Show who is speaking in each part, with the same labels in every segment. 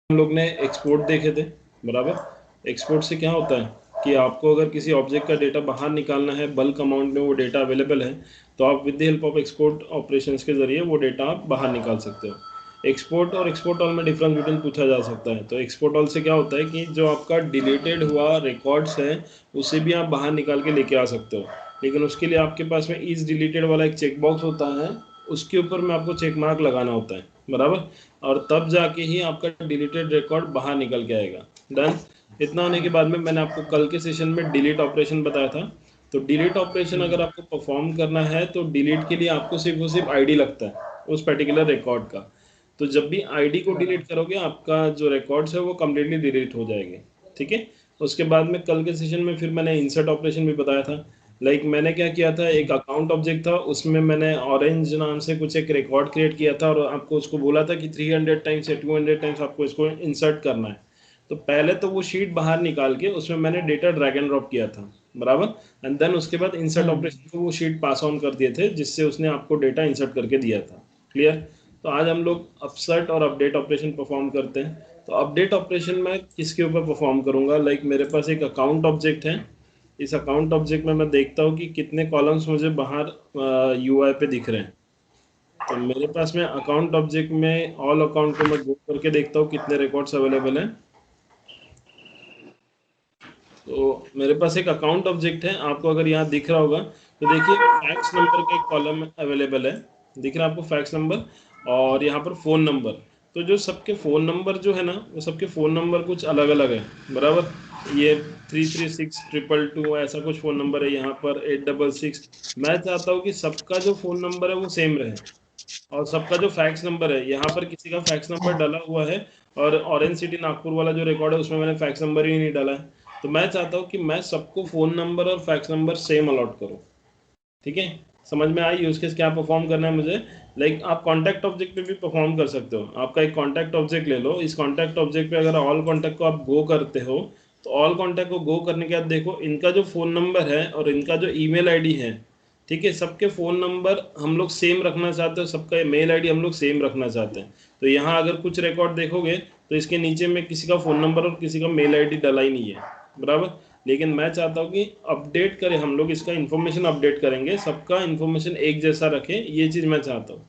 Speaker 1: हम लोग ने एक्सपोर्ट देखे थे, बराबर। एक्सपोर्ट से क्या होता है कि आपको अगर किसी ऑब्जेक्ट का डेटा बाहर निकालना है, बल्क अमाउंट में वो डेटा अवेलेबल है, तो आप with the help of export operations के जरिए वो डेटा आप बाहर निकाल सकते हो। एक्सपोर्ट और एक्सपोर्ट ऑल में डिफरेंस बिटवीन पूछा जा सकता है। तो एक्सपोर्ट ऑल से क्या होता है कि जो आपका डिलीटेड हुआ रिकॉर्ड्स है उसे भी आप बाहर निकाल के लेके आ सकते हो, लेकिन उसके लिए आपके पास में इज डिलीटेड वाला एक चेक बॉक्स होता है, उसके ऊपर में आपको चेक मार्क लगाना होता है, बराबर। और तब जाके ही आपका डिलीटेड रिकॉर्ड बाहर निकल के आएगा। डन। इतना होने के बाद में मैंने आपको कल के सेशन में डिलीट ऑपरेशन बताया था। तो डिलीट ऑपरेशन अगर आपको परफॉर्म करना है तो डिलीट के लिए आपको सिर्फ और सिर्फ आईडी लगता है उस पर्टिकुलर रिकॉर्ड का। तो जब भी आईडी को डिलीट करोगे आपका जो रिकॉर्ड्स है वो कम्प्लीटली डिलीट हो जाएंगे। ठीक है। उसके बाद में कल के सेशन में फिर मैंने इंसर्ट ऑपरेशन भी बताया था। मैंने क्या किया था, एक अकाउंट ऑब्जेक्ट था, उसमें मैंने ऑरेंज नाम से कुछ एक रिकॉर्ड क्रिएट किया था और आपको उसको बोला था कि 300 टाइम्स या 200 टाइम्स आपको इसको इंसर्ट करना है। तो पहले तो वो शीट बाहर निकाल के उसमें मैंने डेटा ड्रैग एंड ड्रॉप किया था, बराबर। एंड देन उसके बाद इंसर्ट ऑपरेशन को वो शीट पास ऑन कर दिए थे, जिससे उसने आपको डेटा इंसर्ट करके दिया था। क्लियर। तो आज हम लोग अपसर्ट और अपडेट ऑपरेशन परफॉर्म करते हैं। तो अपडेट ऑपरेशन मैं किसके ऊपर परफॉर्म करूंगा, मेरे पास एक अकाउंट ऑब्जेक्ट है। इस अकाउंट ऑब्जेक्ट में मैं देखता हूँ कि कितने कॉलम्स मुझे बाहर यूआई पे दिख रहे हैं। तो मेरे पास में अकाउंट ऑब्जेक्ट में ऑल अकाउंट को मैं गो करके देखता हूँ कितने रिकॉर्ड्स अवेलेबल हैं। तो मेरे पास एक अकाउंट ऑब्जेक्ट है, आपको अगर यहाँ दिख रहा होगा तो देखिए फैक्स नंबर का एक कॉलम अवेलेबल है। दिख रहा है आपको फैक्स नंबर, और यहाँ पर फ़ोन नंबर। तो जो सबके फ़ोन नंबर जो है ना, वो सबके फ़ोन नंबर कुछ अलग अलग है, बराबर। ये 336 222 ऐसा कुछ फ़ोन नंबर है, यहाँ पर 866। मैं चाहता हूँ कि सबका जो फ़ोन नंबर है वो सेम रहे, और सबका जो फैक्स नंबर है, यहाँ पर किसी का फैक्स नंबर डाला हुआ है, और ऑरेंज सिटी नागपुर वाला जो रिकॉर्ड है उसमें मैंने फैक्स नंबर ही नहीं डाला है। तो मैं चाहता हूँ कि मैं सबको फ़ोन नंबर और फैक्स नंबर सेम अलॉट करूँ। ठीक है। समझ में आई यूज केस क्या परफॉर्म करना है मुझे। आप कॉन्टैक्ट ऑब्जेक्ट पे भी परफॉर्म कर सकते हो। आपका एक कॉन्टैक्ट ऑब्जेक्ट ले लो, इस कॉन्टैक्ट ऑब्जेक्ट पे अगर ऑल कॉन्टैक्ट को आप गो करते हो, तो ऑल कॉन्टैक्ट को गो करने के बाद देखो इनका जो फ़ोन नंबर है और इनका जो ईमेल आईडी है, ठीक है, सबके फ़ोन नंबर हम लोग सेम रखना चाहते हो, सबका मेल आईडी हम लोग सेम रखना चाहते हैं। तो यहाँ अगर कुछ रिकॉर्ड देखोगे तो इसके नीचे में किसी का फ़ोन नंबर और किसी का मेल आईडी डला ही नहीं है, बराबर। लेकिन मैं चाहता हूँ कि अपडेट करें हम लोग, इसका इन्फॉर्मेशन अपडेट करेंगे, सबका इन्फॉर्मेशन एक जैसा रखें, ये चीज़ मैं चाहता हूँ।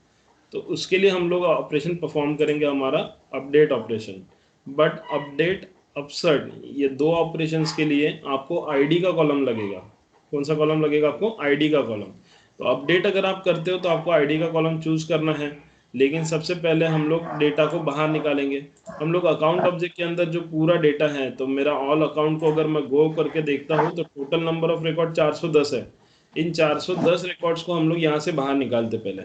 Speaker 1: तो उसके लिए हम लोग ऑपरेशन परफॉर्म करेंगे, हमारा अपडेट ऑपरेशन। बट अपडेट अपसर्ट, ये दो ऑपरेशंस के लिए आपको आईडी का कॉलम लगेगा। कौन सा कॉलम लगेगा आपको, आईडी का कॉलम। तो अपडेट अगर आप करते हो तो आपको आईडी का कॉलम चूज करना है। लेकिन सबसे पहले हम लोग डेटा को बाहर निकालेंगे। हम लोग अकाउंट ऑब्जेक्ट के अंदर जो पूरा डेटा है, तो मेरा ऑल अकाउंट को अगर मैं गो करके देखता हूँ तो टोटल नंबर ऑफ रिकॉर्ड 410 है। इन 410 रिकॉर्ड्स को हम लोग यहाँ से बाहर निकालते पहले।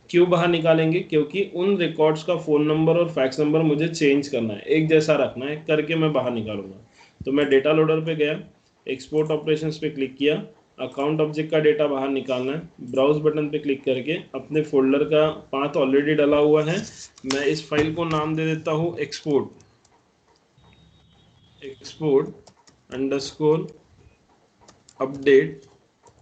Speaker 1: क्यों बाहर निकालेंगे, क्योंकि उन रिकॉर्ड्स का फ़ोन नंबर और फैक्स नंबर मुझे चेंज करना है, एक जैसा रखना है, करके मैं बाहर निकालूंगा। तो मैं डेटा लोडर पे गया, एक्सपोर्ट ऑपरेशंस पे क्लिक किया, अकाउंट ऑब्जेक्ट का डेटा बाहर निकालना है, ब्राउज बटन पे क्लिक करके अपने फोल्डर का पाथ ऑलरेडी डाला हुआ है, मैं इस फाइल को नाम दे देता हूँ एक्सपोर्ट अपडेट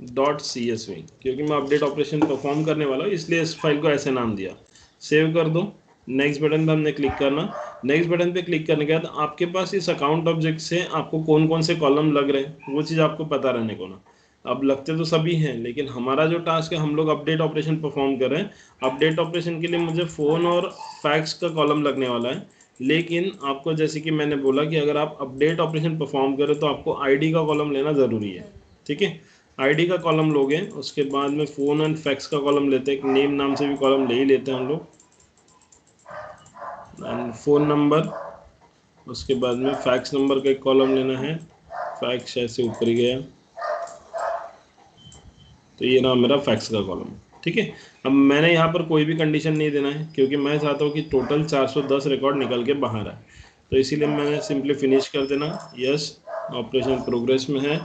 Speaker 1: .csv, क्योंकि मैं अपडेट ऑपरेशन परफॉर्म करने वाला हूँ इसलिए इस फाइल को ऐसे नाम दिया। सेव कर दो। नेक्स्ट बटन पर हमने क्लिक करना। नेक्स्ट बटन पे क्लिक करने के बाद आपके पास इस अकाउंट ऑब्जेक्ट से आपको कौन कौन से कॉलम लग रहे हैं वो चीज़ आपको पता रहने को ना। अब लगते तो सभी हैं, लेकिन हमारा जो टास्क है हम लोग अपडेट ऑपरेशन परफॉर्म कर रहे हैं। अपडेट ऑपरेशन के लिए मुझे फ़ोन और फैक्स का कॉलम लगने वाला है। लेकिन आपको जैसे कि मैंने बोला कि अगर आप अपडेट ऑपरेशन परफॉर्म करें तो आपको आईडी का कॉलम लेना ज़रूरी है। ठीक है। आईडी का कॉलम लोगे, उसके बाद में फ़ोन एंड फैक्स का कॉलम लेते हैं, एक नेम नाम से भी कॉलम ले ही लेते हैं हम लोग, एंड फ़ोन नंबर। उसके बाद में फैक्स नंबर का एक कॉलम लेना है, फैक्स ऐसे ऊपर ही गया, तो ये नाम मेरा फैक्स का कॉलम। ठीक है। अब मैंने यहाँ पर कोई भी कंडीशन नहीं देना है, क्योंकि मैं चाहता हूँ कि टोटल 410 रिकॉर्ड निकल के बाहर आए। तो इसीलिए मैंने सिंपली फिनिश कर देना, यस ऑपरेशन प्रोग्रेस में है।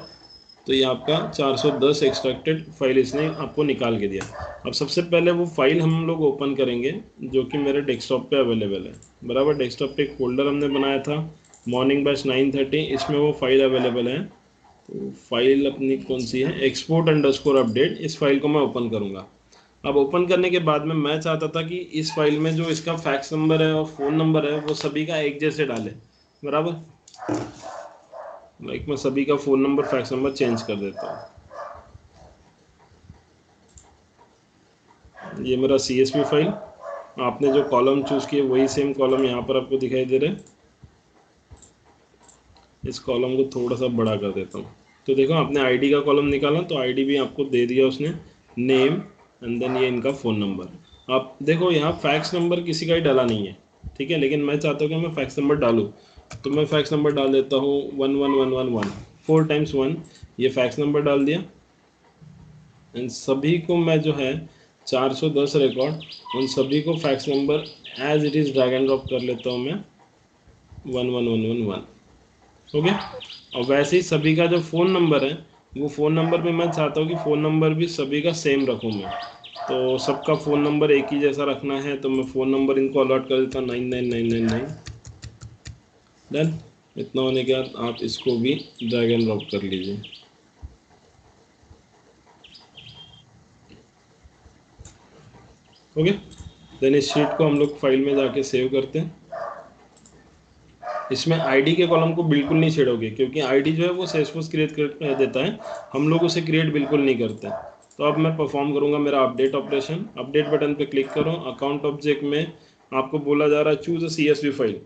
Speaker 1: तो ये आपका 410 एक्सट्रैक्टेड फाइल इसने आपको निकाल के दिया। अब सबसे पहले वो फाइल हम लोग ओपन करेंगे जो कि मेरे डेस्कटॉप पे अवेलेबल है, बराबर। डेस्कटॉप पे एक फोल्डर हमने बनाया था मॉर्निंग बैच 9:30, इसमें वो फाइल अवेलेबल है। तो फाइल अपनी कौन सी है, एक्सपोर्ट अंडरस्कोर अपडेट, इस फाइल को मैं ओपन करूँगा। अब ओपन करने के बाद में मैं चाहता था कि इस फाइल में जो इसका फैक्स नंबर है और फ़ोन नंबर है वो सभी का एक जैसे डाले, बराबर। लाइक मैं सभी का phone number fax number change कर देता हूँ। ये मेरा CSV फाइल, आपने जो कॉलम चूज़ किए वही सेम कॉलम यहाँ पर आपको दिखाई दे रहे हैं। इस कॉलम को थोड़ा सा बड़ा कर देता हूँ। तो देखो आपने आईडी का कॉलम निकाला तो आईडी भी आपको दे दिया उसने, नेम एंड देन ये इनका फ़ोन नंबर। आप देखो यहाँ फैक्स नंबर किसी का ही डाला नहीं है, ठीक है, लेकिन मैं चाहता हूँ कि मैं फैक्स नंबर डालूँ, तो मैं फैक्स नंबर डाल देता हूँ 11111, 4 टाइम्स 1, ये फैक्स नंबर डाल दिया। एंड सभी को मैं जो है 410 रिकॉर्ड, उन सभी को fax number as it is drag and drop कर लेता हूँ मैं 11111। हो गया। और वैसे ही सभी का जो फ़ोन नंबर है वो फ़ोन नंबर भी मैं चाहता हूँ कि फ़ोन नंबर भी सभी का सेम रखूँ मैं, तो सबका फ़ोन नंबर एक ही जैसा रखना है, तो मैं फ़ोन नंबर इनको अलॉट कर देता हूँ 99999। डन। इतना होने के बाद आप इसको भी ड्रैग एंड ड्रॉप कर लीजिए। ओके। देन इस शीट को हम लोग फाइल में जाके सेव करते हैं। इसमें आईडी के कॉलम को बिल्कुल नहीं छेड़ोगे, क्योंकि आईडी जो है वो सेल्सफोर्स क्रिएट कर देता है, हम लोग उसे क्रिएट बिल्कुल नहीं करते। तो अब मैं परफॉर्म करूंगा मेरा अपडेट ऑपरेशन। अपडेट बटन पे क्लिक करो। अकाउंट ऑब्जेक्ट में आपको बोला जा रहा है चूज अ CSV फाइल।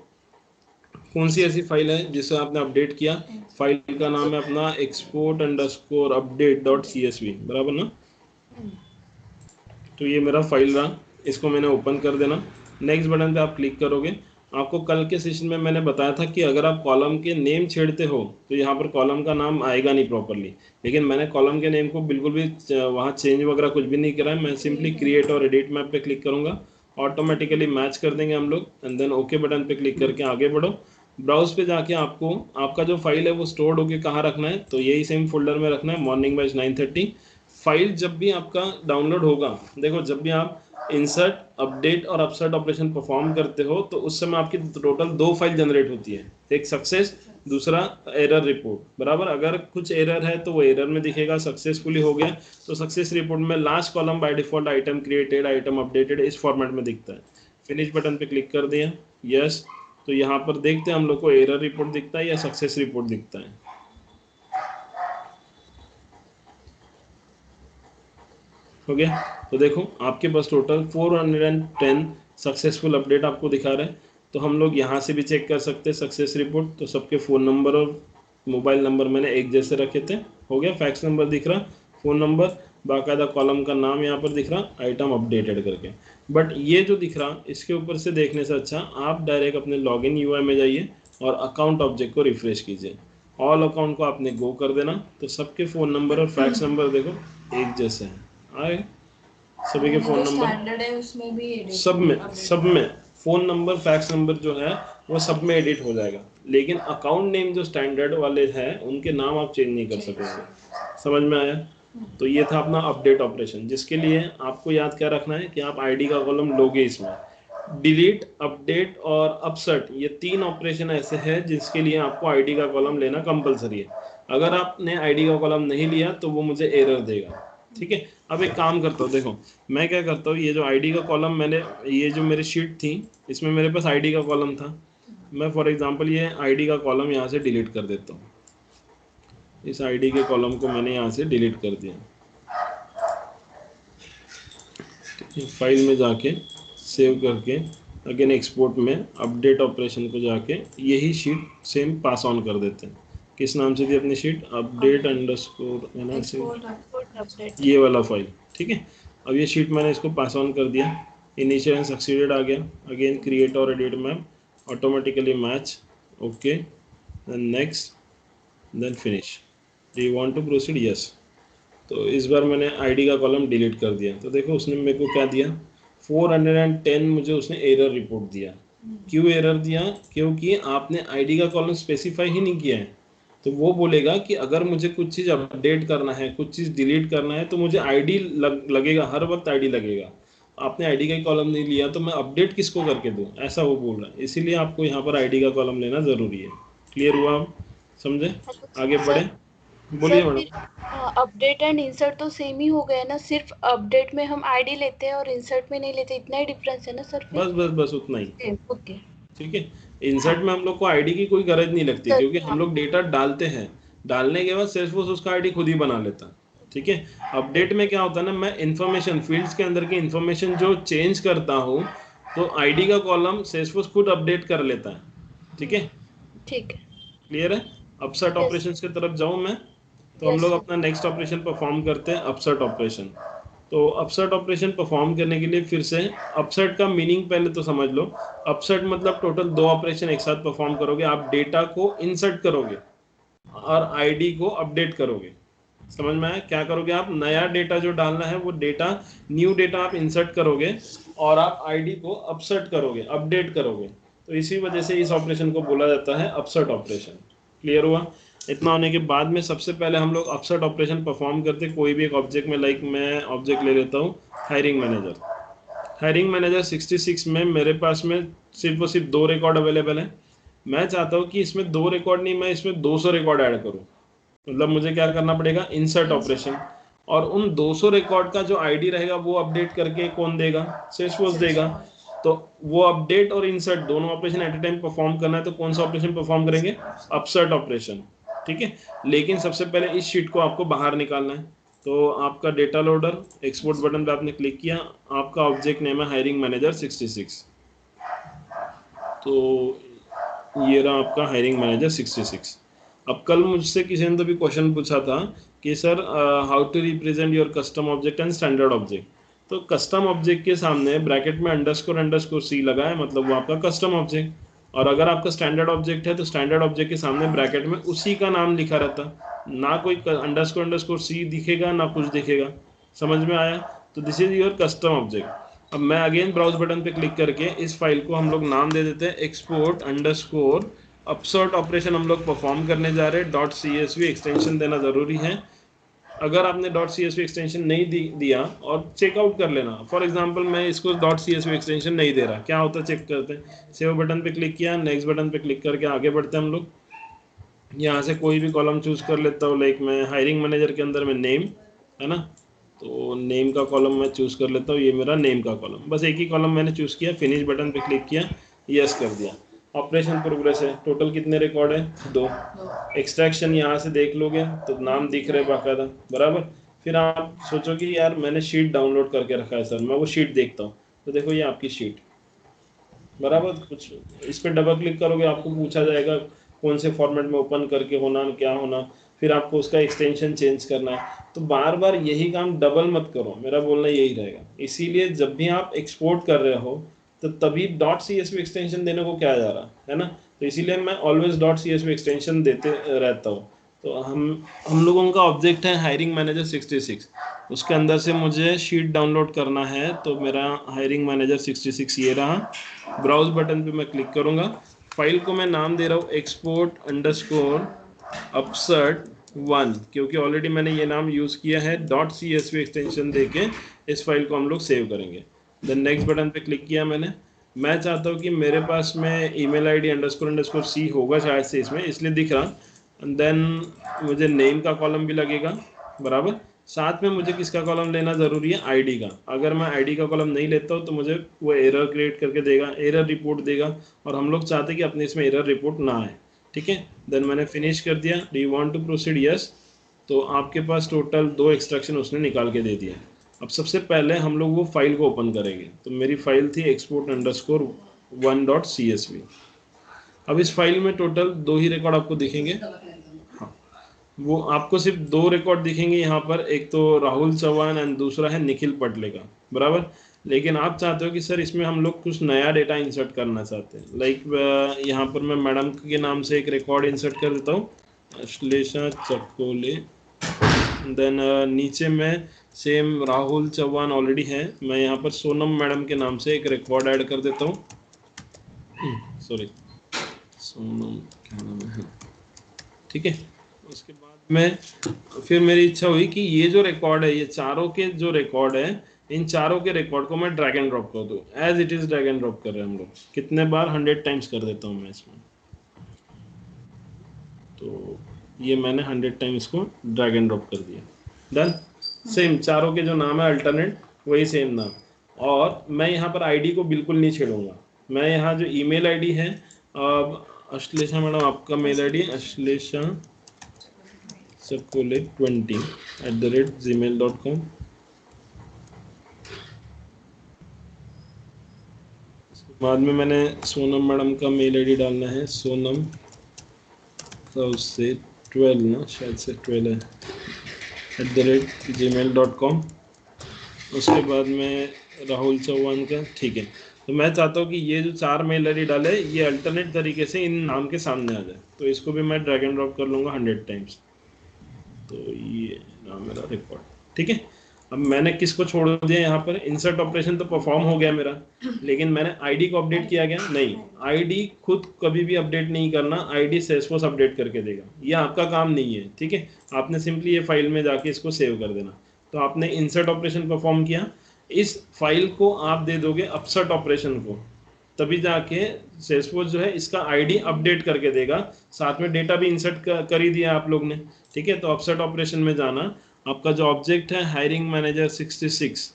Speaker 1: कौन सी ऐसी फाइल है जिसे आपने अपडेट किया? फाइल का नाम है अपना export_update.csv, बराबर ना। तो ये मेरा फाइल रहा, इसको मैंने ओपन कर देना। नेक्स्ट बटन पे आप क्लिक करोगे। आपको कल के सेशन में मैंने बताया था कि अगर आप कॉलम के नेम छेड़ते हो तो यहाँ पर कॉलम का नाम आएगा नहीं प्रॉपरली, लेकिन मैंने कॉलम के नेम को बिल्कुल भी वहाँ चेंज वगैरह कुछ भी नहीं करा है। मैं सिंपली क्रिएट और एडिट मैप पे क्लिक करूँगा, ऑटोमेटिकली मैच कर देंगे हम लोग, एंड देन ओके बटन पे क्लिक करके आगे बढ़ो। ब्राउज पे जाके आपको आपका जो फाइल है वो स्टोर्ड होके कहाँ रखना है, तो यही सेम फोल्डर में रखना है, मॉर्निंग बैच 9:30। फाइल जब भी आपका डाउनलोड होगा, देखो जब भी आप इंसर्ट अपडेट और अपसर्ट ऑपरेशन परफॉर्म करते हो तो उस समय आपकी टोटल 2 फाइल जनरेट होती है, एक सक्सेस, दूसरा एरर रिपोर्ट, बराबर। अगर कुछ एरर है तो वो एरर में दिखेगा, सक्सेसफुली हो गया तो सक्सेस रिपोर्ट में last column by default item created, item updated इस फॉर्मेट में दिखता है। फिनिश बटन पे क्लिक कर दिया, यस। तो यहाँ पर देखते हैं हम लोग को एरर रिपोर्ट दिखता है या सक्सेस रिपोर्ट दिखता है। हो गया। तो देखो आपके पास टोटल 410 सक्सेसफुल अपडेट आपको दिखा रहा है। तो हम लोग यहाँ से भी चेक कर सकते हैं सक्सेस रिपोर्ट। तो सबके फ़ोन नंबर और मोबाइल नंबर मैंने एक जैसे रखे थे। हो गया। फैक्स नंबर दिख रहा, फ़ोन नंबर, बाकायदा कॉलम का नाम यहाँ पर दिख रहा, आइटम अपडेटेड करके। बट ये जो दिख रहा इसके ऊपर से देखने से अच्छा आप डायरेक्ट अपने लॉगिन UI में जाइए और अकाउंट ऑब्जेक्ट को रिफ्रेश कीजिए। ऑल अकाउंट को आपने गो कर देना, तो सबके फ़ोन नंबर और फैक्स नंबर देखो एक जैसे हैं, आए सभी के फोन नंबर
Speaker 2: स्टैंडर्ड है उसमें भी एडिट
Speaker 1: सब में फोन नंबर फैक्स नंबर जो है वो सब में एडिट हो जाएगा, लेकिन अकाउंट नेम जो स्टैंडर्ड वाले हैं उनके नाम आप चेंज नहीं कर सकेंगे। समझ में आया? तो ये था अपना अपडेट ऑपरेशन, जिसके लिए आपको याद क्या रखना है कि आप आईडी का कॉलम लोगे इसमें। डिलीट, अपडेट और अपसर्ट ये 3 ऑपरेशन ऐसे हैं जिसके लिए आपको आईडी का कॉलम लेना कंपलसरी है। अगर आपने आईडी का कॉलम नहीं लिया तो वो मुझे एरर देगा। ठीक है। अब एक काम करता हूँ, देखो मैं क्या करता हूँ, ये जो आईडी का कॉलम मैंने, ये जो मेरी शीट थी इसमें मेरे पास आईडी का कॉलम था। मैं फॉर एग्जांपल ये आईडी का कॉलम यहाँ से डिलीट कर देता हूँ। इस आईडी के कॉलम को मैंने यहाँ से डिलीट कर दिया। फाइल में जाके सेव करके अगेन एक्सपोर्ट में अपडेट ऑपरेशन को जाके यही शीट सेम पास ऑन कर देते हैं। किस नाम से थी अपनी शीट? अपडेट अंडरस्कोर है ना, से ये वाला फाइल। ठीक है। अब ये शीट मैंने इसको पास ऑन कर दिया, इनिशियल एंड सक्सीडेड आ गया। अगेन क्रिएट और edit map, automatically match, okay, then next, then finish. Do you want to proceed? Yes. तो इस बार मैंने आईडी का कॉलम डिलीट कर दिया, तो देखो उसने मेरे को क्या दिया, 410 मुझे उसने एरर रिपोर्ट दिया। क्यों एरर दिया? क्योंकि आपने आईडी का कॉलम स्पेसिफाई ही नहीं किया है। तो वो बोलेगा कि अगर मुझे कुछ चीज़ अपडेट करना है, कुछ चीज़ डिलीट करना है, तो मुझे आईडी लगेगा, हर वक्त आईडी लगेगा। आपने आईडी का ही कॉलम नहीं लिया तो मैं अपडेट किसको करके दूँ, ऐसा वो बोल रहा है। इसीलिए आपको यहाँ पर आईडी का कॉलम लेना ज़रूरी है। क्लियर हुआ? आप समझे? आगे बढ़े। बोलिए
Speaker 2: सर
Speaker 1: मैडम।
Speaker 2: फिर अपडेट एंड इंसर्ट तो सेम ही हो गया ना, सिर्फ अपडेट में हम आईडी लेते हैं और इंसर्ट में नहीं लेते, इतना ही डिफरेंस है ना सर फिर?
Speaker 1: बस बस बस उतना ही।
Speaker 2: Same, okay.
Speaker 1: ठीक है। इंसर्ट
Speaker 2: हाँ
Speaker 1: में हम लोग को आईडी की कोई गरज नहीं लगती,
Speaker 2: सर,
Speaker 1: क्योंकि हम
Speaker 2: हाँ
Speaker 1: लोग डेटा डालते हैं, डालने के बाद सेल्सफोर्स उसका आईडी खुद ही बना लेता है। ठीक है। अपडेट में क्या होता है ना, मैं इंफॉर्मेशन फील्ड्स के अंदर की इंफॉर्मेशन जो चेंज करता हूँ, तो आईडी का कॉलम सेल्सफोर्स खुद अपडेट कर लेता है। ठीक है।
Speaker 2: ठीक है।
Speaker 1: क्लियर है। अपसर्ट
Speaker 2: यस
Speaker 1: ऑपरेशंस की तरफ जाऊं मैं, तो हम
Speaker 2: यस
Speaker 1: लोग
Speaker 2: सर।
Speaker 1: अपना नेक्स्ट ऑपरेशन परफॉर्म करते हैं, अपसर्ट ऑपरेशन। तो अपसर्ट ऑपरेशन परफॉर्म करने के लिए फिर से, अपसर्ट का मीनिंग पहले तो समझ लो। अपसर्ट मतलब टोटल दो ऑपरेशन एक साथ परफॉर्म करोगे, आप डेटा को इंसर्ट करोगे और आईडी को अपडेट करोगे। समझ में आया? क्या करोगे आप, नया डेटा जो डालना है वो डेटा, न्यू डेटा आप इंसर्ट करोगे और आप आईडी को अपसर्ट करोगे, अपडेट करोगे। तो इसी वजह से इस ऑपरेशन को बोला जाता है अपसर्ट ऑपरेशन। क्लियर हुआ? इतना होने के बाद में सबसे पहले हम लोग अपसर्ट ऑपरेशन परफॉर्म करते कोई भी एक ऑब्जेक्ट में। लाइक मैं ऑब्जेक्ट ले लेता हूँ हायरिंग मैनेजर। हायरिंग मैनेजर 66 में मेरे पास में सिर्फ और सिर्फ दो रिकॉर्ड अवेलेबल है। मैं चाहता हूँ कि इसमें दो रिकॉर्ड नहीं, मैं इसमें 200 रिकॉर्ड ऐड करूँ। मतलब मुझे क्या करना पड़ेगा, इंसर्ट
Speaker 2: इंसर्ट।
Speaker 1: ऑपरेशन। और उन 200 रिकॉर्ड का जो आईडी रहेगा वो अपडेट करके कौन देगा, सेल्सफोर्स देगा।
Speaker 2: सेल्सफोर्स।
Speaker 1: तो वो अपडेट और इंसर्ट दोनों operation at A time perform करना है, तो कौन सा ऑपरेशन परफॉर्म करेंगे, अपसर्ट ऑपरेशन। ठीक है। लेकिन सबसे पहले इस शीट को आपको बाहर निकालना है। तो आपका डेटा लोडर एक्सपोर्ट बटन पे आपने क्लिक किया, आपका ऑब्जेक्ट नेम है हायरिंग मैनेजर 66। तो ये रहा आपका हायरिंग मैनेजर 66। अब कल मुझसे किसी ने तो भी क्वेश्चन पूछा था कि sir how to represent your custom object and standard object. तो कस्टम ऑब्जेक्ट के सामने ब्रैकेट में अंडरस्कोर अंडरस्कोर सी लगा है, मतलब वो आपका कस्टम ऑब्जेक्ट। और अगर आपका स्टैंडर्ड ऑब्जेक्ट है तो स्टैंडर्ड ऑब्जेक्ट के सामने ब्रैकेट में उसी का नाम लिखा रहता, ना कोई अंडरस्कोर अंडरस्कोर सी दिखेगा ना कुछ दिखेगा। समझ में आया? तो this is your custom object. अब मैं अगेन ब्राउज बटन पे क्लिक करके इस फाइल को हम लोग नाम दे देते हैं एक्सपोर्ट अंडरस्कोर अपसर्ट ऑपरेशन। हम लोग परफॉर्म करने जा रहे हैं, dot C S V extension देना जरूरी है। अगर आपने dot C S V extension नहीं दिया और चेकआउट कर लेना, फॉर एग्जांपल मैं इसको dot C S V extension नहीं दे रहा, क्या होता है चेक करते हैं। सेव बटन पे क्लिक किया, नेक्स्ट बटन पे क्लिक करके आगे बढ़ते हैं हम लोग। यहाँ से कोई भी कॉलम चूज कर लेता हूँ, लाइक मैं हायरिंग मैनेजर के अंदर में नेम है ना, तो नेम का कॉलम मैं चूज कर लेता हूँ, ये मेरा नेम का कॉलम, बस एक ही कॉलम मैंने चूज किया, फिनिश बटन पे क्लिक किया, यस कर दिया। ऑपरेशन प्रोग्रेस है, टोटल कितने रिकॉर्ड है, दो। एक्सट्रैक्शन यहाँ से देख लोगे तो नाम दिख रहे बाकायदा, बराबर। फिर आप सोचो कि यार मैंने शीट डाउनलोड करके रखा है सर, मैं वो शीट देखता हूँ, तो देखो ये आपकी शीट, बराबर। कुछ इस पर डबल क्लिक करोगे आपको पूछा जाएगा कौन से फॉर्मेट में ओपन करके होना, क्या होना, फिर आपको उसका एक्सटेंशन चेंज करना है। तो बार बार यही काम डबल मत करो, मेरा बोलना यही रहेगा। इसीलिए जब भी आप एक्सपोर्ट कर रहे हो तो तभी dot C S V extension देने को क्या जा रहा है ना। तो इसीलिए मैं always dot C S V extension देते रहता हूँ। तो हम लोगों का ऑब्जेक्ट है हायरिंग मैनेजर 66, उसके अंदर से मुझे शीट डाउनलोड करना है, तो मेरा हायरिंग मैनेजर 66 ये रहा। ब्राउज बटन पे मैं क्लिक करूंगा, फाइल को मैं नाम दे रहा हूँ एक्सपोर्ट अंडरस्कोर अपसर्ट वन, क्योंकि ऑलरेडी मैंने ये नाम यूज़ किया है। Dot C S V extension देके इस फाइल को हम लोग सेव करेंगे। देन नेक्स्ट बटन पे क्लिक किया मैंने। मैं चाहता हूँ कि मेरे पास में email ID underscore underscore C होगा शायद से इसमें, इसलिए दिख रहा। एंड देन मुझे नेम का कॉलम भी लगेगा, बराबर। साथ में मुझे किसका कॉलम लेना ज़रूरी है, आईडी का। अगर मैं आईडी का कॉलम नहीं लेता हूँ तो मुझे वो एरर क्रिएट करके देगा, एरर रिपोर्ट देगा, और हम लोग चाहते हैं कि अपने इसमें एरर रिपोर्ट ना आए। ठीक है। देन मैंने फिनिश कर दिया, do you want to proceed, yes. तो आपके पास टोटल दो एक्सट्रैक्शन उसने निकाल के दे दिया। अब सबसे पहले हम लोग वो फाइल को ओपन करेंगे, तो मेरी फाइल थी export underscore one dot C S V. अब इस फाइल में टोटल दो ही रिकॉर्ड आपको दिखेंगे। हाँ, वो आपको सिर्फ दो रिकॉर्ड दिखेंगे यहाँ पर, एक तो राहुल चौहान एंड दूसरा है निखिल पटले का, बराबर। लेकिन आप चाहते हो कि सर इसमें हम लोग कुछ नया डेटा इंसर्ट करना चाहते हैं, लाइक यहाँ पर मैं मैडम के नाम से एक रिकॉर्ड इंसर्ट कर देता हूँ, अश्लेषा चकोले। देन नीचे में सेम राहुल चौहान ऑलरेडी है, मैं यहाँ पर सोनम मैडम के नाम से एक रिकॉर्ड ऐड कर देता हूँ। सॉरी, सोनम क्या नाम है, ठीक है। उसके बाद में फिर मेरी इच्छा हुई कि ये जो रिकॉर्ड है, ये चारों के जो रिकॉर्ड है, इन चारों के रिकॉर्ड को मैं ड्रैग एंड ड्रॉप कर दूं, as it is drag and drop कर रहे हैं हम लोग। कितने बार, 100 टाइम्स कर देता हूँ मैं इसमें। तो ये मैंने 100 टाइम इसको ड्रैग एंड ड्रॉप कर दिया। डन। सेम चारों के जो नाम है अल्टरनेट वही सेम नाम, और मैं यहाँ पर आईडी को बिल्कुल नहीं छेड़ूंगा। मैं यहाँ जो ईमेल आईडी है, अब अश्लेषा मैडम आपका मेल आईडी अश्लेषा सकूले 20@gmail.com। बाद में मैंने सोनम मैडम का मेल आईडी डालना है, सोनम का उससे 12 ना, शायद से 12 है @gmail.com। उसके बाद में राहुल चौहान का, ठीक है। तो मैं चाहता हूँ कि ये जो 4 मेल आईडी डाले ये अल्टरनेट तरीके से इन नाम के सामने आ जाए, तो इसको भी मैं ड्रैग एंड ड्रॉप कर लूँगा 100 टाइम्स। तो ये नाम मेरा रिकॉर्ड, ठीक है। अब मैंने किसको छोड़ दिया यहाँ पर, इंसर्ट ऑपरेशन तो परफॉर्म हो गया मेरा, लेकिन मैंने आईडी को अपडेट किया गया नहीं। आईडी खुद कभी भी अपडेट नहीं करना, आईडी सेल्सफोर्स अपडेट करके देगा, ये आपका काम नहीं है, ठीक है। आपने सिंपली ये फाइल में जाके इसको सेव कर देना। तो आपने इंसर्ट ऑपरेशन परफॉर्म किया, इस फाइल को आप दे दोगे अपसर्ट ऑपरेशन को, तभी जाके सेल्सफोर्स जो है इसका आईडी अपडेट करके देगा, साथ में डेटा भी इंसर्ट कर ही दिया आप लोग ने, ठीक है। तो अपसर्ट ऑपरेशन में जाना, आपका जो ऑब्जेक्ट है हायरिंग मैनेजर 66,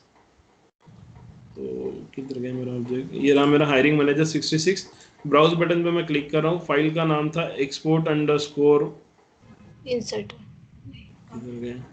Speaker 1: तो किधर गया मेरा ऑब्जेक्ट, ये रहा मेरा हायरिंग मैनेजर 66। ब्राउज बटन पे मैं क्लिक कर रहा हूँ, फाइल का नाम था एक्सपोर्ट अंडरस्कोर
Speaker 2: इंसर्ट,
Speaker 1: किधर गया,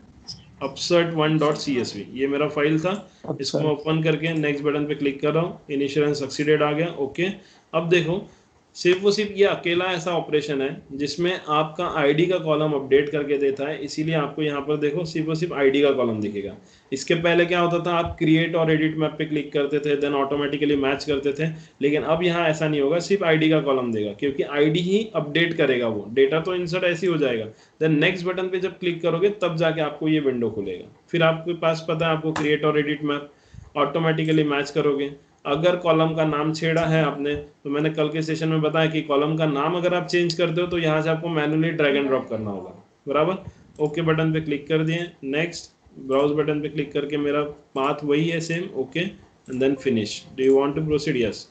Speaker 1: upsert1.csv, ये मेरा फाइल था। इसको मैं ओपन करके नेक्स्ट बटन पे क्लिक कर रहा हूँ, इनिशियल सक्सीडेड आ गया, ओके। अब देखो सिर्फ वो सिर्फ ये अकेला ऐसा ऑपरेशन है जिसमें आपका आईडी का कॉलम अपडेट करके देता है, इसीलिए आपको यहाँ पर देखो सिर्फ और सिर्फ आईडी का कॉलम दिखेगा। इसके पहले क्या होता था, आप क्रिएट और एडिट मैप पे क्लिक करते थे, देन ऑटोमेटिकली मैच करते थे, लेकिन अब यहाँ ऐसा नहीं होगा, सिर्फ आईडी का कॉलम देगा, क्योंकि आईडी ही अपडेट करेगा, वो डेटा तो इंसर्ट ऐसे ही हो जाएगा। देन नेक्स्ट बटन पे जब क्लिक करोगे तब जाके आपको ये विंडो खुलेगा, फिर आपके पास पता है आपको क्रिएट और एडिट मैप ऑटोमेटिकली मैच करोगे। अगर कॉलम का नाम छेड़ा है आपने, तो मैंने कल के सेशन में बताया कि कॉलम का नाम अगर आप चेंज करते हो तो यहाँ से आपको मैनुअली ड्रैग एंड ड्रॉप करना होगा, बराबर। ओके बटन पे क्लिक कर दिए, नेक्स्ट ब्राउज बटन पे क्लिक करके मेरा पाथ वही है same, okay, and then finish. Do you want to proceed, yes.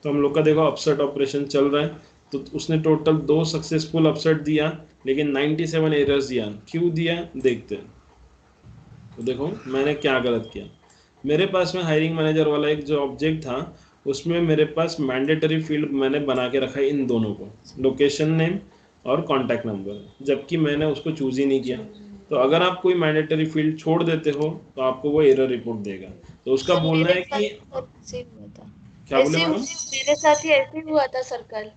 Speaker 1: तो हम लोग का देखो अपसेट ऑपरेशन चल रहा है, तो उसने टोटल 2 सक्सेसफुल अपसेट दिया, लेकिन 97 एरर्स दिया। क्यों दिया देखते हैं। तो देखो मैंने क्या गलत किया, मेरे पास में हायरिंग मैनेजर वाला एक जो ऑब्जेक्ट था उसमें मेरे पास मैंडेटरी फील्ड मैंने बना के रखा है इन दोनों को, लोकेशन नेम और कॉन्टैक्ट नंबर, जबकि मैंने उसको चूज ही नहीं किया। तो अगर आप कोई मैंडेटरी फील्ड छोड़ देते हो तो आपको वो एरर रिपोर्ट देगा। तो उसका बोलना है कि क्या बोले मैडम,
Speaker 2: मेरे साथ ही ऐसे ही हुआ था सर कल।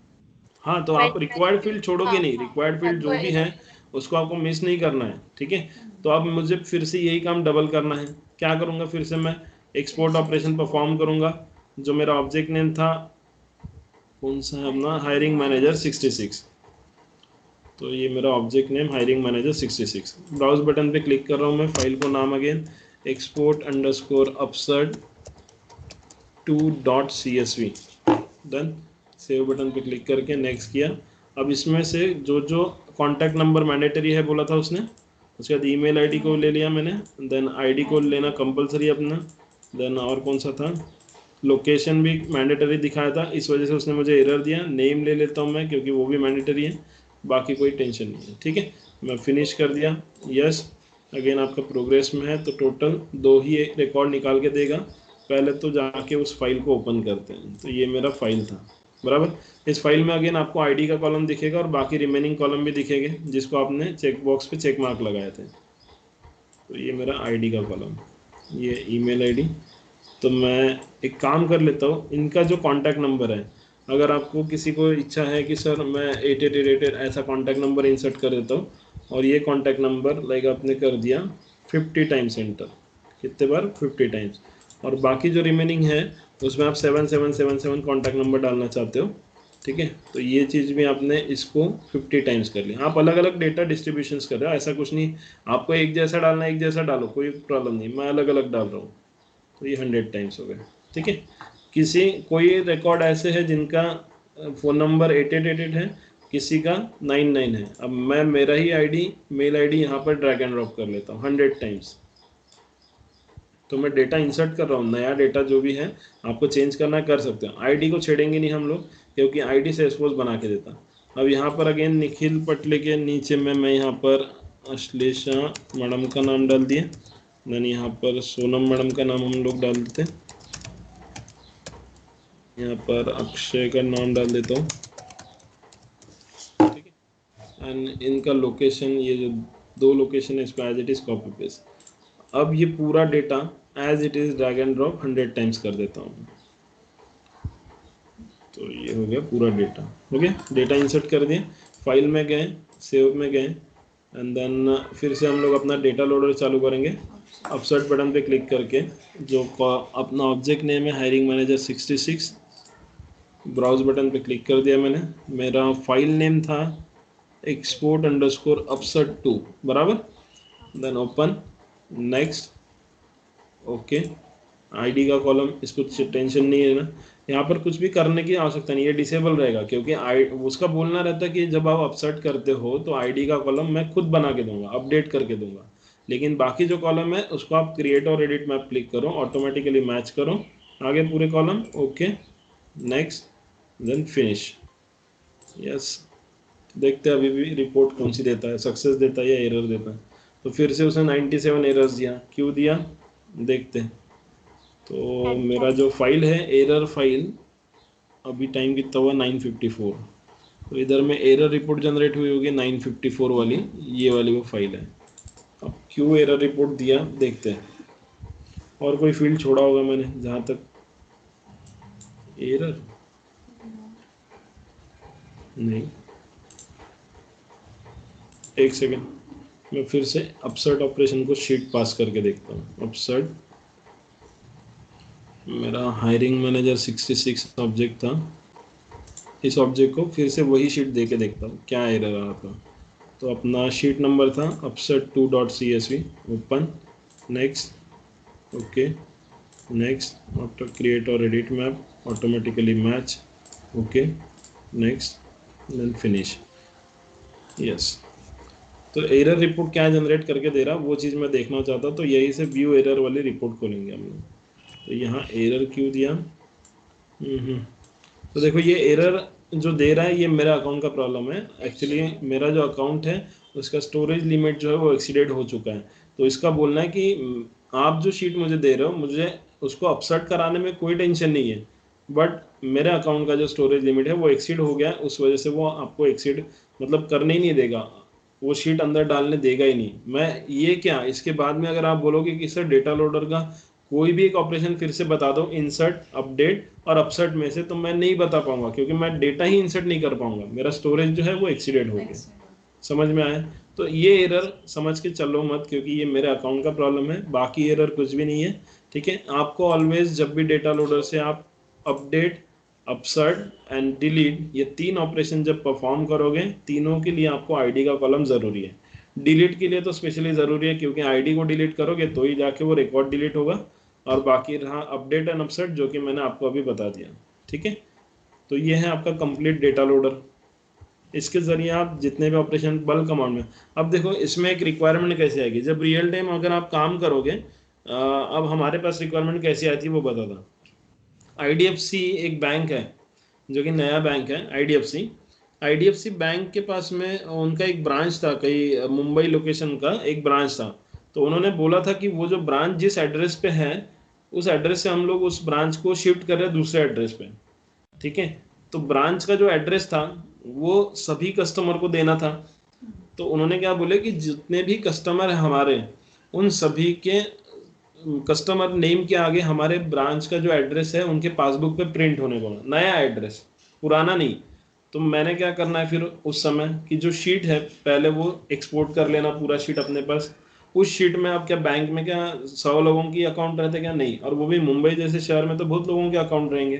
Speaker 1: हाँ, तो आप रिक्वायर्ड फील्ड छोड़ोगे नहीं, रिक्वायर्ड फील्ड जो भी
Speaker 2: है
Speaker 1: है उसको आपको मिस नहीं करना है, ठीक है। तो अब मुझे फिर से यही काम डबल करना है, क्या करूँगा, फिर से मैं एक्सपोर्ट ऑपरेशन परफॉर्म करूँगा। जो मेरा ऑब्जेक्ट नेम था कौन सा है अपना, हायरिंग मैनेजर 66, तो ये मेरा object name hiring manager 66। Browse button पे क्लिक कर रहा हूँ मैं, फाइल को नाम again export underscore upsert 2.csv, done. Save button पे क्लिक करके नेक्स्ट किया। अब इसमें से जो जो कॉन्टैक्ट नंबर मैंडेटरी है बोला था उसने, उसके बाद ईमेल आईडी को ले लिया मैंने, देन आईडी को लेना कंपलसरी अपना, देन और कौन सा था, लोकेशन भी मैंडेटरी दिखाया था, इस वजह से उसने मुझे एरर दिया। नेम ले लेता हूँ मैं क्योंकि वो भी मैंडेटरी है, बाकी कोई टेंशन नहीं है, ठीक है। मैं फिनिश कर दिया, यस। अगेन आपका प्रोग्रेस में है, तो टोटल 2 ही रिकॉर्ड निकाल के देगा। पहले तो जाके उस फाइल को ओपन करते हैं, तो ये मेरा फाइल था, बराबर। इस फाइल में अगेन आपको आईडी का कॉलम दिखेगा और बाकी रिमेनिंग कॉलम भी दिखेंगे जिसको आपने चेक बॉक्स पे चेक मार्क लगाए थे। तो ये मेरा आईडी का कॉलम, ये ईमेल आईडी। तो मैं एक काम कर लेता हूँ, इनका जो कॉन्टैक्ट नंबर है, अगर आपको किसी को इच्छा है कि सर मैं 8888 ऐसा कॉन्टैक्ट नंबर इंसर्ट कर देता हूँ, और ये कॉन्टैक्ट नंबर लाइक आपने कर दिया 50 टाइम्स एंटर, कितने बार 50 टाइम्स, और बाकी जो रिमेनिंग है उसमें आप 7777 कॉन्टैक्ट नंबर डालना चाहते हो, ठीक है। तो ये चीज़ भी आपने इसको 50 टाइम्स कर लिया। आप अलग अलग डेटा डिस्ट्रीब्यूशंस कर रहे हो, ऐसा कुछ नहीं, आपको एक जैसा डालना है एक जैसा डालो, कोई प्रॉब्लम नहीं, मैं अलग अलग डाल रहा हूँ। तो ये 100 टाइम्स हो गए, ठीक है। किसी कोई रिकॉर्ड ऐसे है जिनका फ़ोन नंबर 8888 है, किसी का 99 है। अब मैं मेरा ही आईडी मेल आईडी यहाँ पर ड्रैग एंड ड्रॉप कर लेता हूँ 100 टाइम्स। तो मैं डेटा इंसर्ट कर रहा हूँ, नया डेटा जो भी है आपको चेंज करना कर सकते हो। आईडी को छेड़ेंगे नहीं हम लोग, क्योंकि आईडी सेल्सफोर्स बना के देता। अब यहाँ पर अगेन निखिल पटले के नीचे में मैं यहाँ पर अश्लेषा मैडम का नाम डाल दिए, देन यहाँ पर सोनम मैडम का नाम हम लोग डाल देते हैं, यहाँ पर अक्षय का नाम डाल देता हूँ, ठीक है। एंड इनका लोकेशन, ये जो 2 लोकेशन है इसको as it is copy paste. अब ये पूरा data as it is drag and drop 100 times कर देता हूँ। तो ये हो गया पूरा डेटा, हो गया। डेटा इंसर्ट कर दिए, फाइल में गए, सेव में गए, एंड देन फिर से हम लोग अपना डेटा लोडर चालू करेंगे। अपसर्ट बटन पे क्लिक करके जो अपना ऑब्जेक्ट नेम है हायरिंग मैनेजर 66, ब्राउज बटन पे क्लिक कर दिया मैंने। मेरा फाइल नेम था export_upsert2 बराबर, then open, next, okay. ID का कॉलम, इसको टेंशन नहीं है ना, यहाँ पर कुछ भी करने की आवश्यकता नहीं है, डिसेबल रहेगा, क्योंकि उसका बोलना रहता है कि जब आप अपसेट करते हो तो आईडी का कॉलम मैं खुद बना के दूंगा, अपडेट करके दूंगा, लेकिन बाकी जो कॉलम है उसको आप क्रिएट और एडिट में क्लिक करो, ऑटोमेटिकली मैच करो आगे पूरे column, okay, next, then finish, yes. देखते हैं अभी भी रिपोर्ट कौन सी देता है, सक्सेस देता है या एरर देता है। तो फिर से उसने 97 एरर्स दिया, क्यों दिया देखते हैं। तो मेरा जो फाइल है एरर फाइल, अभी टाइम कितना हुआ 9:54, तो इधर में एरर रिपोर्ट जनरेट हुई होगी 9:54 वाली, ये वाली वो फाइल है। अब क्यों एरर रिपोर्ट दिया देखते हैं, और कोई फील्ड छोड़ा होगा मैंने जहाँ तक एरर नहीं, एक सेकेंड, मैं फिर से अपसर्ट ऑपरेशन को शीट पास करके देखता हूँ। अपसर्ट, मेरा हायरिंग मैनेजर 66 ऑब्जेक्ट था, इस ऑब्जेक्ट को फिर से वही शीट दे के देखता हूँ क्या एरर आ रहा था। तो अपना शीट नंबर था upsert2.csv, open, next, okay, next, after create और edit map automatically match, okay, next, then finish, yes. तो एरर रिपोर्ट क्या जनरेट करके दे रहा वो चीज़ मैं देखना चाहता, तो यही से व्यू एरर वाली रिपोर्ट खोलेंगे हम लोग। तो यहाँ एरर क्यों दिया, तो देखो ये एरर जो दे रहा है ये मेरा अकाउंट का प्रॉब्लम है। एक्चुअली मेरा जो अकाउंट है उसका स्टोरेज लिमिट जो है वो एक्सीडेड हो चुका है। तो इसका बोलना है कि आप जो शीट मुझे दे रहे हो मुझे उसको अपसेट कराने में कोई टेंशन नहीं है, बट मेरे अकाउंट का जो स्टोरेज लिमिट है वो एक्सीड हो गया है, उस वजह से वो आपको एक्सीड मतलब करने ही नहीं देगा, वो शीट अंदर डालने देगा ही नहीं। मैं ये क्या, इसके बाद में अगर आप बोलोगे कि सर डेटा लोडर का कोई भी एक ऑपरेशन फिर से बता दो इंसर्ट, अपडेट और अपसेट में से, तो मैं नहीं बता पाऊंगा क्योंकि मैं डेटा ही इंसर्ट नहीं कर पाऊंगा, मेरा स्टोरेज जो है वो एक्सीडेड हो गया। समझ में आया? तो ये एरर समझ के चलो मत, क्योंकि ये मेरे अकाउंट का प्रॉब्लम है, बाकी एरर कुछ भी नहीं है। ठीक है, आपको ऑलवेज जब भी डेटा लोडर से आप अपडेट, अपसर्ट एंड डिलीट, ये 3 ऑपरेशन जब परफॉर्म करोगे, तीनों के लिए आपको आईडी का कॉलम जरूरी है। डिलीट के लिए तो स्पेशली जरूरी है, क्योंकि आईडी को डिलीट करोगे तो ही जाके वो रिकॉर्ड डिलीट होगा, और बाकी रहा अपडेट एंड अपसेट जो कि मैंने आपको अभी बता दिया। ठीक है, तो ये है आपका कंप्लीट डेटा लोडर। इसके जरिए आप जितने भी ऑपरेशन बल्क अमाउंट में, अब देखो इसमें एक रिक्वायरमेंट कैसे आएगी जब रियल टाइम अगर आप काम करोगे। अब हमारे पास रिक्वायरमेंट कैसी आती है वो बता था। आईडीएफसी एक बैंक है जो कि नया बैंक है, आईडीएफसी बैंक के पास में उनका एक ब्रांच था, कहीं मुंबई लोकेशन का एक ब्रांच था। तो उन्होंने बोला था कि वो जो ब्रांच जिस एड्रेस पे है उस एड्रेस से हम लोग उस ब्रांच को शिफ्ट कर रहे हैं दूसरे एड्रेस पे। ठीक है, तो ब्रांच का जो एड्रेस था वो सभी कस्टमर को देना था। तो उन्होंने क्या बोले कि जितने भी कस्टमर है हमारे, उन सभी के कस्टमर नेम के आगे हमारे ब्रांच का जो एड्रेस है उनके पासबुक पे प्रिंट होने को, नया एड्रेस, पुराना नहीं। तो मैंने क्या करना है फिर उस समय कि जो शीट है पहले वो एक्सपोर्ट कर लेना पूरा शीट अपने पास। उस शीट में अब क्या बैंक में क्या 100 लोगों की अकाउंट रहते क्या, नहीं, और वो भी मुंबई जैसे शहर में तो बहुत लोगों के अकाउंट रहेंगे।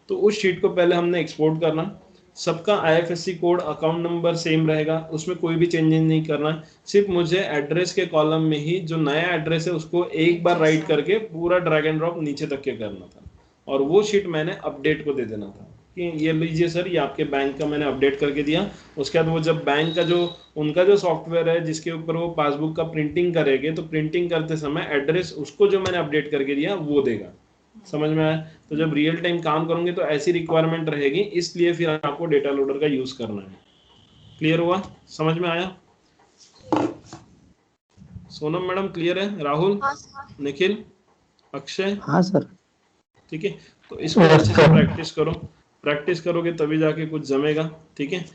Speaker 1: तो उस शीट को पहले हमने एक्सपोर्ट करना, सबका IFSC code, account number same रहेगा, उसमें कोई भी चेंजेस नहीं करना। सिर्फ मुझे एड्रेस के कॉलम में ही जो नया एड्रेस है उसको एक बार राइट करके पूरा ड्रैग एंड ड्रॉप नीचे तक के करना था, और वो शीट मैंने अपडेट को दे देना था कि ये लीजिए सर, ये आपके बैंक का मैंने अपडेट करके दिया। उसके बाद वो जब बैंक का जो उनका जो सॉफ्टवेयर है जिसके ऊपर वो पासबुक का प्रिंटिंग करेंगे, तो प्रिंटिंग करते समय एड्रेस उसको जो मैंने अपडेट करके दिया वो देगा। समझ में आया? तो जब रियल टाइम काम करोगे तो ऐसी रिक्वायरमेंट रहेगी, इसलिए फिर आपको डेटा लोडर का यूज करना है। क्लियर हुआ? समझ में आया? सोनम मैडम क्लियर है? राहुल,
Speaker 2: हाँ सर।
Speaker 1: निखिल, अक्षय,
Speaker 3: हाँ सर।
Speaker 1: ठीक है। तो इसको अच्छे से प्रैक्टिस करो, प्रैक्टिस करोगे तभी जाके कुछ जमेगा, ठीक है।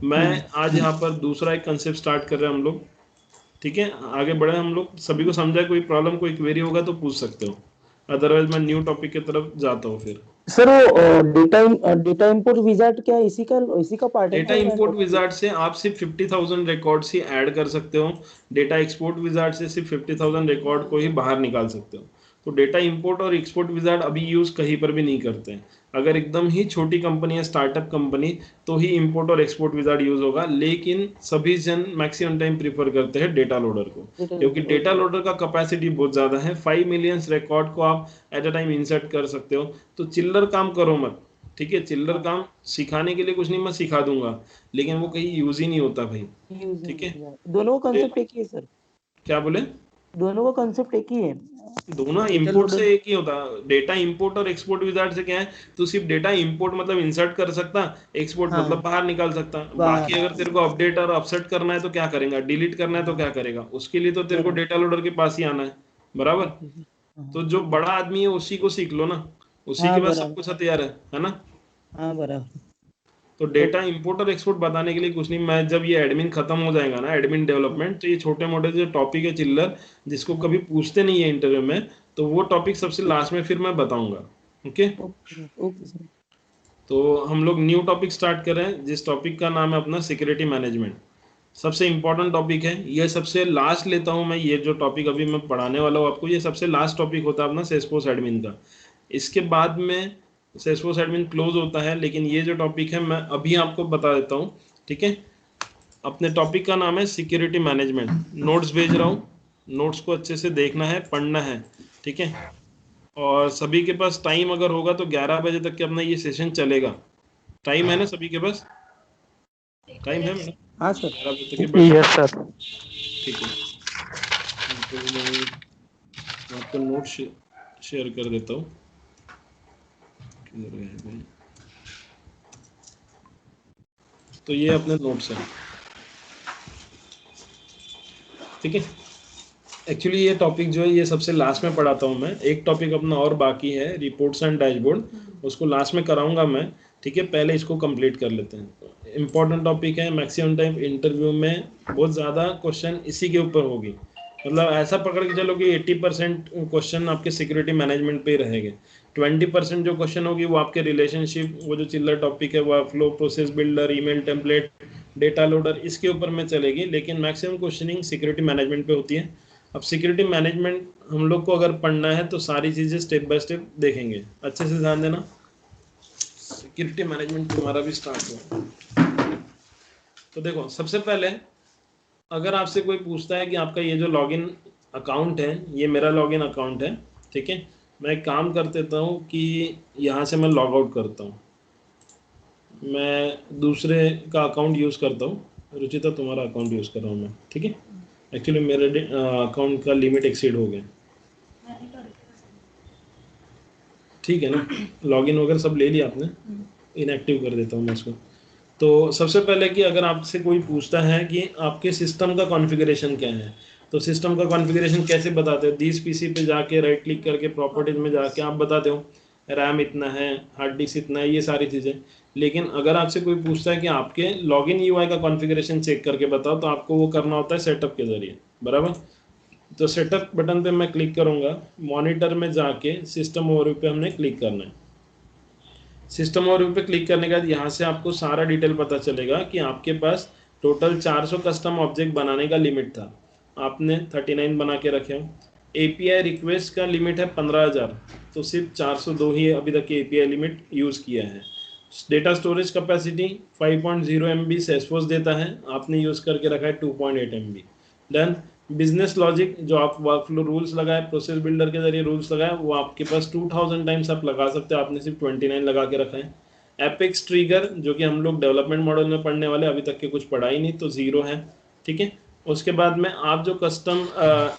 Speaker 1: मैं आज यहाँ पर दूसरा एक कंसेप्ट स्टार्ट कर रहे हैं हम लोग, ठीक है। आगे बढ़े हम लोग, सभी को समझा? कोई प्रॉब्लम कोई क्वेरी होगा तो पूछ सकते हो, अदरवाइज मैं न्यू टॉपिक की तरफ जाता हूँ फिर।
Speaker 3: सर वो डेटा इंपोर्ट विजार्ड क्या इसी का पार्ट है
Speaker 1: डेटा
Speaker 3: क्या?
Speaker 1: इंपोर्ट विजार्ड से आप सिर्फ 50,000 रिकॉर्ड्स ही ऐड कर सकते हो, डेटा एक्सपोर्ट विजार्ड से सिर्फ 50,000 रिकॉर्ड को ही बाहर निकाल सकते हो। तो डेटा इंपोर्ट और एक्सपोर्ट विजार्ड अभी यूज कहीं पर भी नहीं करते हैं। अगर एकदम ही छोटी कंपनी है, स्टार्टअप कंपनी, तो ही इंपोर्ट और एक्सपोर्ट विजार्ड यूज होगा, लेकिन सभी जन मैक्सिमम टाइम प्रीफर करते हैं डेटा लोडर को, क्योंकि डेटा लोडर का कैपेसिटी बहुत ज्यादा है। 5 मिलियन रिकॉर्ड को आप एट अ टाइम इंसर्ट कर सकते हो। तो चिल्लर काम करो मत, ठीक है। चिल्लर काम सिखाने के लिए कुछ नहीं, मैं सिखा दूंगा, लेकिन वो कहीं यूज ही नहीं होता भाई, ठीक है।
Speaker 3: दोनों का कंसेप्ट एक ही है सर?
Speaker 1: क्या बोले?
Speaker 3: दोनों का कंसेप्ट एक ही है?
Speaker 1: दोनों इंपोर्ट से एक ही होता। डेटा इंपोर्ट और एक्सपोर्ट विजार्ड से क्या है, तू सिर्फ डेटा इंपोर्ट मतलब इंसर्ट कर सकता, एक्सपोर्ट
Speaker 3: हाँ,
Speaker 1: मतलब बाहर निकाल सकता।
Speaker 3: बाहर।
Speaker 1: बाकी अगर तेरे को अपडेट और अपसेट करना है तो क्या करेगा, डिलीट करना है तो क्या करेगा, उसके लिए तो तेरे को डेटा लोडर के पास ही आना है, बराबर। तो जो बड़ा आदमी है उसी को सीख लो ना, उसी के
Speaker 3: हाँ
Speaker 1: पास सब
Speaker 3: बराबर।
Speaker 1: कुछ हथियार है ना।
Speaker 3: हाँ बराबर।
Speaker 1: तो डेटा इंपोर्ट और एक्सपोर्ट बताने के लिए कुछ नहीं, मैं जब ये एडमिन खत्म हो जाएगा ना, एडमिन डेवलपमेंट, तो ये छोटे मोटे जो टॉपिक है चिल्लर, जिसको कभी पूछते नहीं है इंटरव्यू में, तो वो टॉपिक सबसे लास्ट में फिर मैं बताऊंगा, ओके।
Speaker 3: Okay sir.
Speaker 1: तो हम लोग न्यू टॉपिक स्टार्ट कर रहे हैं, जिस टॉपिक का नाम है अपना सिक्योरिटी मैनेजमेंट। सबसे इंपॉर्टेंट टॉपिक है ये, सबसे लास्ट लेता हूं मैं। ये जो टॉपिक अभी मैं पढ़ाने वाला हूँ आपको, ये सबसे लास्ट टॉपिक होता है अपना सेल्सफोर्स एडमिन का। इसके बाद में सेल्सफोर्स एडमिन क्लोज होता है, लेकिन ये जो टॉपिक है मैं अभी आपको बता देता हूँ, ठीक है। अपने टॉपिक का नाम है सिक्योरिटी मैनेजमेंट। नोट्स भेज रहा हूँ, नोट्स को अच्छे से देखना है, पढ़ना है, ठीक है। और सभी के पास टाइम अगर होगा तो 11 बजे तक के अपना ये सेशन चलेगा। टाइम है ना सभी के पास? टाइम है मैडम?
Speaker 3: हाँ सर।
Speaker 1: 11 बजे तक के
Speaker 3: यस सर।
Speaker 1: ठीक है। तो मैं आपको नोट शेयर कर देता हूँ। किधर गए भाई? तो ये अपने नोट्स हैं, ठीक है। एक्चुअली ये टॉपिक जो है ये सबसे लास्ट में पढ़ाता हूँ मैं। एक टॉपिक अपना और बाकी है, रिपोर्ट्स एंड डैशबोर्ड, उसको लास्ट में कराऊंगा मैं, ठीक है। पहले इसको कंप्लीट कर लेते हैं। इंपॉर्टेंट टॉपिक है, मैक्सिमम टाइम इंटरव्यू में बहुत ज़्यादा क्वेश्चन इसी के ऊपर होगी। मतलब ऐसा पकड़ के चलो कि 80% क्वेश्चन आपके सिक्योरिटी मैनेजमेंट पे ही रहेंगे। 20% जो क्वेश्चन होगी वो आपके रिलेशनशिप, वो जो चिल्लर टॉपिक है, वो flow, process builder, email template, data loader, इसके ऊपर में चलेगी। लेकिन मैक्सिमम क्वेश्चनिंग सिक्योरिटी मैनेजमेंट पे होती है। अब सिक्योरिटी मैनेजमेंट हम लोग को अगर पढ़ना है तो सारी चीज़ें स्टेप बाय स्टेप देखेंगे, अच्छे से ध्यान देना। सिक्योरिटी मैनेजमेंट तुम्हारा भी स्टार्ट हुआ। तो देखो, सबसे पहले अगर आपसे कोई पूछता है कि आपका ये जो लॉगिन अकाउंट है, ये मेरा लॉगिन अकाउंट है, ठीक है। मैं एक काम कर देता हूँ कि यहाँ से मैं लॉग आउट करता हूँ, मैं दूसरे का अकाउंट यूज़ करता हूँ। रुचिता तुम्हारा अकाउंट यूज़ कर रहा हूँ मैं, ठीक है। एक्चुअली मेरे अकाउंट का लिमिट एक्सीड हो गया, ठीक है ना। लॉगिन वगैरह सब ले लिया आपने, इनएक्टिव कर देता हूँ मैं इसको। तो सबसे पहले कि अगर आपसे कोई पूछता है कि आपके सिस्टम का कॉन्फ़िगरेशन क्या है, तो सिस्टम का कॉन्फ़िगरेशन कैसे बताते हो? दिस पीसी पे जाके राइट क्लिक करके प्रॉपर्टीज में जाके आप बताते हो रैम इतना है, हार्ड डिस्क इतना है, ये सारी चीज़ें। लेकिन अगर आपसे कोई पूछता है कि आपके लॉगिन यूआई का कॉन्फ़िगरेशन चेक करके बताओ, तो आपको वो करना होता है सेटअप के ज़रिए, बराबर। तो सेटअप बटन पे मैं क्लिक करूँगा, मॉनिटर में जाके सिस्टम ओवरव्यू पे हमने क्लिक करना है। सिस्टम ओवरव्यू पे क्लिक करने के बाद यहाँ से आपको सारा डिटेल पता चलेगा कि आपके पास टोटल 400 कस्टम ऑब्जेक्ट बनाने का लिमिट था, आपने 39 बना के रखे हो। एपीआई रिक्वेस्ट का लिमिट है 15,000, तो सिर्फ 402 ही अभी तक की एपीआई लिमिट यूज़ किया है। Data storage capacity 5.0 MB Salesforce देता है, आपने यूज़ करके रखा है 2.8 MB। देन बिजनेस लॉजिक, जो आप वर्कफ्लो रूल्स लगाए, प्रोसेस बिल्डर के जरिए रूल्स लगाए, वो आपके पास 2000 टाइम्स आप लगा सकते हो, आपने सिर्फ 29 लगा के रखा है। एपेक्स ट्रिगर, जो कि हम लोग डेवलपमेंट मॉडल में पढ़ने वाले, अभी तक के कुछ पढ़ा ही नहीं, तो 0 है, ठीक है। उसके बाद में आप जो कस्टम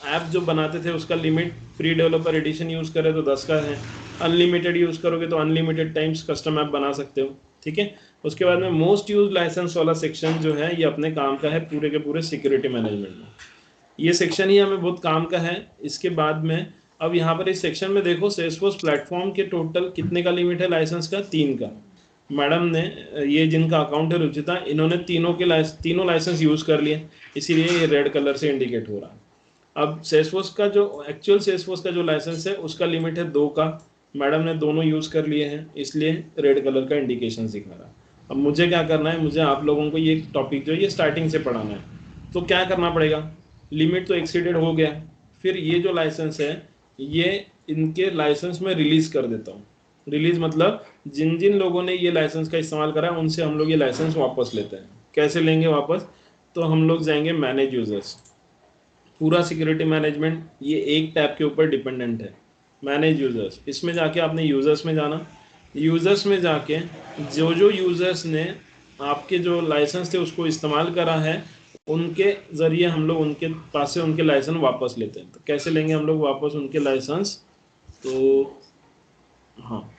Speaker 1: ऐप जो बनाते थे उसका limit, free developer edition use करें तो 10 का है, अनलिमिटेड यूज़ करोगे तो अनलिमिटेड टाइम्स कस्टम ऐप बना सकते हो, ठीक है। उसके बाद में मोस्ट यूज लाइसेंस वाला सेक्शन जो है ये अपने काम का है पूरे के पूरे सिक्योरिटी मैनेजमेंट में। ये सेक्शन ही हमें बहुत काम का है। इसके बाद में अब यहाँ पर इस सेक्शन में देखो सेल्सफोर्स प्लेटफॉर्म के टोटल कितने का लिमिट है लाइसेंस का, 3 का। मैडम ने ये जिनका अकाउंट है रुचिता, इन्होंने तीनों लाइसेंस यूज कर लिए, इसीलिए ये रेड कलर से इंडिकेट हो रहा है। अब सेल्सफोर्स का जो एक्चुअल सेल्सफोर्स का जो लाइसेंस है उसका लिमिट है 2 का। मैडम ने दोनों यूज कर लिए हैं, इसलिए रेड कलर का इंडिकेशन दिखा रहा है। अब मुझे क्या करना है, मुझे आप लोगों को ये टॉपिक जो है ये स्टार्टिंग से पढ़ाना है। तो क्या करना पड़ेगा, लिमिट तो एक्सीडेड हो गया, फिर ये जो लाइसेंस है ये इनके लाइसेंस में रिलीज कर देता हूँ। रिलीज मतलब जिन जिन लोगों ने ये लाइसेंस का इस्तेमाल करा है उनसे हम लोग ये लाइसेंस वापस लेते हैं। कैसे लेंगे वापस, तो हम लोग जाएंगे मैनेज यूजर्स। पूरा सिक्योरिटी मैनेजमेंट ये एक टैब के ऊपर डिपेंडेंट है, मैनेज यूजर्स। इसमें जाके आपने यूजर्स में जाना, यूजर्स में जाके जो जो यूजर्स ने आपके जो लाइसेंस थे उसको इस्तेमाल करा है उनके ज़रिए हम लोग उनके पास से उनके लाइसेंस वापस लेते हैं। तो कैसे लेंगे हम लोग वापस उनके लाइसेंस, तो हाँ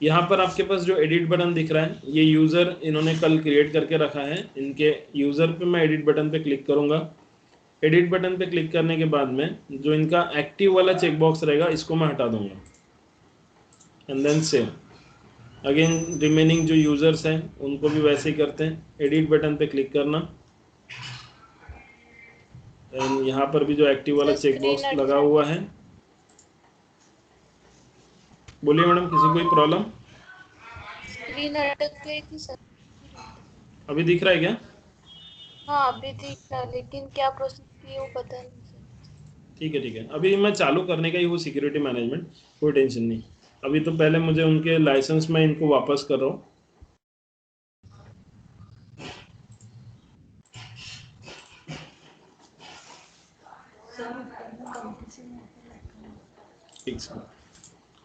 Speaker 1: यहाँ पर आपके पास जो एडिट बटन दिख रहा है ये यूज़र इन्होंने कल क्रिएट करके रखा है। इनके यूज़र पे मैं एडिट बटन पे क्लिक करूँगा। एडिट बटन पे क्लिक करने के बाद में जो इनका एक्टिव वाला चेकबॉक्स रहेगा इसको मैं हटा दूंगा and then save. Again remaining जो यूजर्स हैं उनको भी वैसे ही करते हैं, एडिट बटन पे क्लिक करना एंड यहाँ पर भी जो एक्टिव वाला
Speaker 2: सर स्क्रीन
Speaker 1: चेकबॉक्स
Speaker 2: अट
Speaker 1: लगा
Speaker 2: गया।
Speaker 1: हुआ है। बोलिए मैडम, किसी कोई प्रॉब्लम?
Speaker 2: स्क्रीन अटक गई थी सर।
Speaker 1: अभी दिख रहा है क्या?
Speaker 2: हाँ अभी दिख रहा है, लेकिन क्या प्रोसेस की वो पता नहीं सर।
Speaker 1: ठीक है ठीक है, अभी मैं चालू करने का ही वो सिक्योरिटी मैनेजमेंट, कोई टेंशन नहीं। अभी तो पहले मुझे उनके लाइसेंस में इनको वापस कर रहा हूँ। ठीक है।